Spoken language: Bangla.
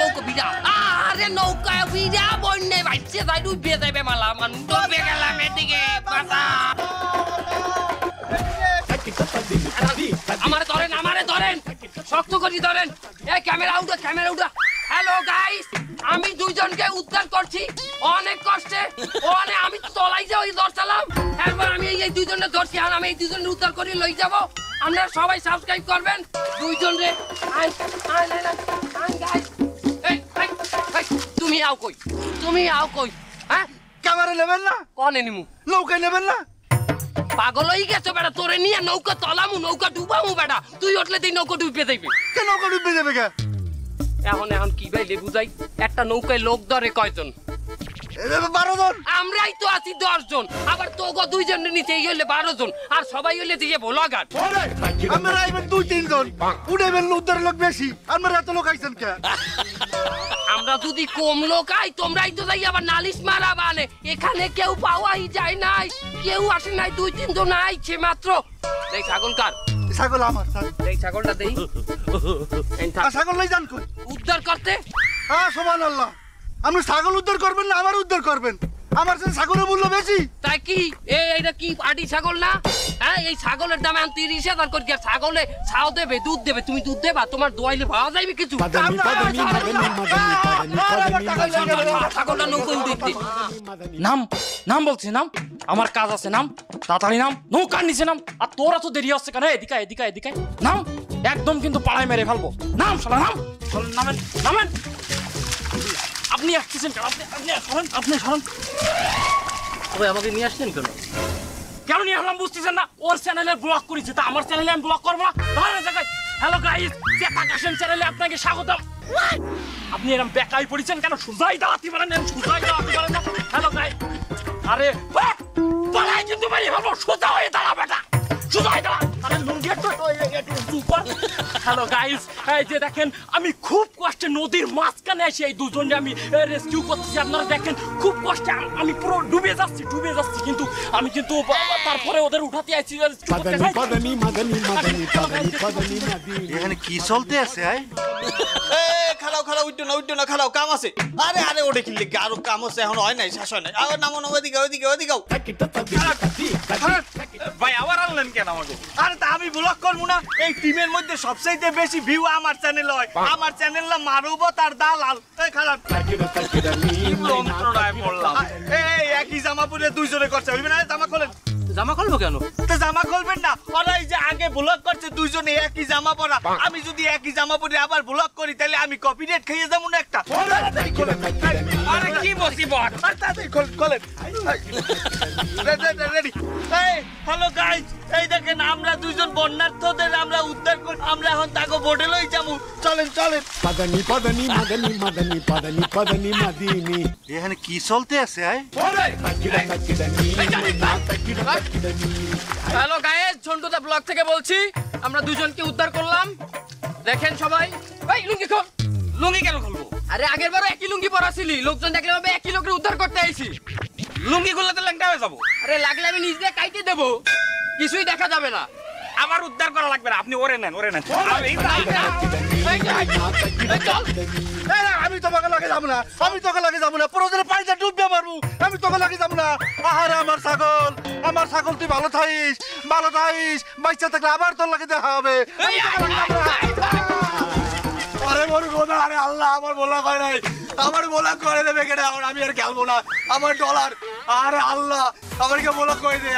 নৌকা বিড়া আরে নৌকা বিড়া বন্যে বাইছে যাই ডুবে যাবে মালা মান ডুবে গেলাম এদিকে বাসা আমারে ধরেন শক্ত করে ধরেন এই ক্যামেরা উঠা হ্যালো গাইস আমি দুইজনকে উদ্ধার করছি অনেক কষ্টে আমি তলাই যাই ওই দরসালাম এরপর আমি এই দুইজনে ধরছি আর আমি এই দুইজনে উদ্ধার করে লই যাব আপনারা সবাই সাবস্ক্রাইব করবেন দুইজন রে আই গাইস এই তুমি আও কই হ্যাঁ ক্যামেরা নেবেন না কোনে নিমু নৌকা নেবেন না পাগল হয়ে গেছো বেটা তোরে নিয়ে নৌকা তলামু নৌকা ডুবামু বেটা তুই উঠলে তুই নৌকা ডুবে যাইবে কে নৌকা ডুবে যাবে কে এখন কি ভাই বুঝাই একটা নৌকায় লোক ধরে কয়জন 12 জন আমরাই তো আছি 10 জন আবার তোগো দুইজন নিচে হইলে 12 জন আর সবাই হইলে দিয়ে ভোলাঘাট আমরা আইবেন 2-3 জন উড়াইবেন উদ্ধার লোক বেশি আমরা এত লোক আইছেন কে আমরা যদি কম লোক আই তোমরাই তো যাই আবার নালিশ মারা বানে এখানে কেউ পাওয়াই যায় নাই কেউ আসে নাই 2-3 জন আইছে মাত্র এই ছাগল কার ছাগল আমার এই ছাগলটা দেই ছাগল লই যান কই উদ্ধার করতে হ্যাঁ সুবহানাল্লাহ আপনি ছাগল উদ্ধার করবেন না আমার উদ্ধার করবেন আমার কাছে ছাগলের মূল্য বেশি তাই কি এইটা কি আটি ছাগল না হ্যাঁ এই ছাগলের দাম 30,000 করে আর ছাগলে ছাও দেবে দুধ দেবে তুমি দুধ দেবা তোমার দোয়াইলে পাওয়া যাবে কিছু ছাগলটা নৌকো দিতে নাম বলছি নাম আমার কাজ আছে নাম তাড়াতাড়ি নাম নৌকার নিচে নাম আর তোরা তো দেরি হচ্ছে কেন এদিকে নাম একদম কিন্তু পাড়ায় মেরে ফেলবো নাম শালা নামেন আপনি আসছেন আপনি সরেন ওই আমাকে নিয়ে আসছেন কেন নিয়ে আসলাম বুঝতেছেন না ওর চ্যানেলে ব্লগ করেছে তা আমার চ্যানেলে আমি ব্লগ করবো না ধরেন জায়গায় হ্যালো গাইস চেতাকাশেন চ্যানেলে আপনাকে স্বাগতম আপনি এরকম বেকাই পড়েছেন কেন সুজাই দাঁড়াতে পারেন না হ্যালো গাইস আরে পালাই কিন্তু ভাই ভাবো সোজা হয়ে দাঁড়া বেটা সোজা হয়ে দাঁড়া আরে লুঙ্গি একটু সুপার হ্যালো গাইস এই যে দেখেন আমি খুব কষ্টে নদীর মাঝখানে এসে এই দুজনকে আমি রেস্কিউ করতেছি আপনারা দেখেন খুব কষ্টে আমি পুরো ডুবে যাচ্ছি কিন্তু আমি কিন্তু তারপরে ওদের উঠাতে আইছি এখানে কি চলতে আছে খালাও উঠো না খালাও কাম আছে আরে ওটা কিনলে আরো কাম আছে এখন হয় নাই শেষ হয় নাই আর নামো ওইদিকে ভাই আবার আনলেন কেন আমাকে আরে তা আমি ব্লগ করবো না এই টিমের মধ্যে সবচাইতে বেশি ভিউ আমার চ্যানেল হয় আমার চ্যানেল না মারুব তার দালাল এই খারাপ এই একই জামা পরে দুইজনে করছে হইবে না জামা খুলবো কেন তো জামা খুলবেন না ওরা এই যে আগে ব্লগ করছে দুইজনে একই জামা পরা আমি যদি একই জামা পরে আবার ব্লগ করি তাহলে আমি কপিরাইট খেয়ে যাবো না একটা আরে কি মুসিবত তাড়াতাড়ি খোলেন রেডি এই হ্যালো গাইস এই দেখেন আমরা দুইজন বন্যার্থদের আমরা উদ্ধার করি আমরা এখন তাকে বোটে লই যাবো চলেন মাদিনী এখানে কি চলতে আছে হ্যালো গাইস ঝন্টুদা ব্লগ থেকে বলছি আমরা দুজনকে উদ্ধার করলাম দেখেন সবাই এই লুঙ্গি কেন খুলবো আরে আগের বারও একই লুঙ্গি পরা ছিলি লোকজন দেখলে ভাবে একই লোকের উদ্ধার করতে আইছি লুঙ্গি খুললে তো ল্যাংটা হয়ে যাবো আরে লাগলে আমি নিজ দিয়ে কাইতে দেবো কিছুই দেখা যাবে না আবার উদ্ধার করা লাগবে না আপনি ওরে নেন আমি তোমাকে লাগে যাবো না প্রয়োজনে পানিতে ডুববে মারবো আমি তোকে লাগে যাবো না আহারে আমার ছাগল তুই ভালো থাইস বাচ্চা থাকলে আবার তোর লাগে দেখা হবে আরে আরে আল্লাহ আমার বলা হয় নাই আমার বলা করে দেবে কেন আমি আর খেলবো না আমার ডলার আরে আল্লাহ আমাকে বলা করে দে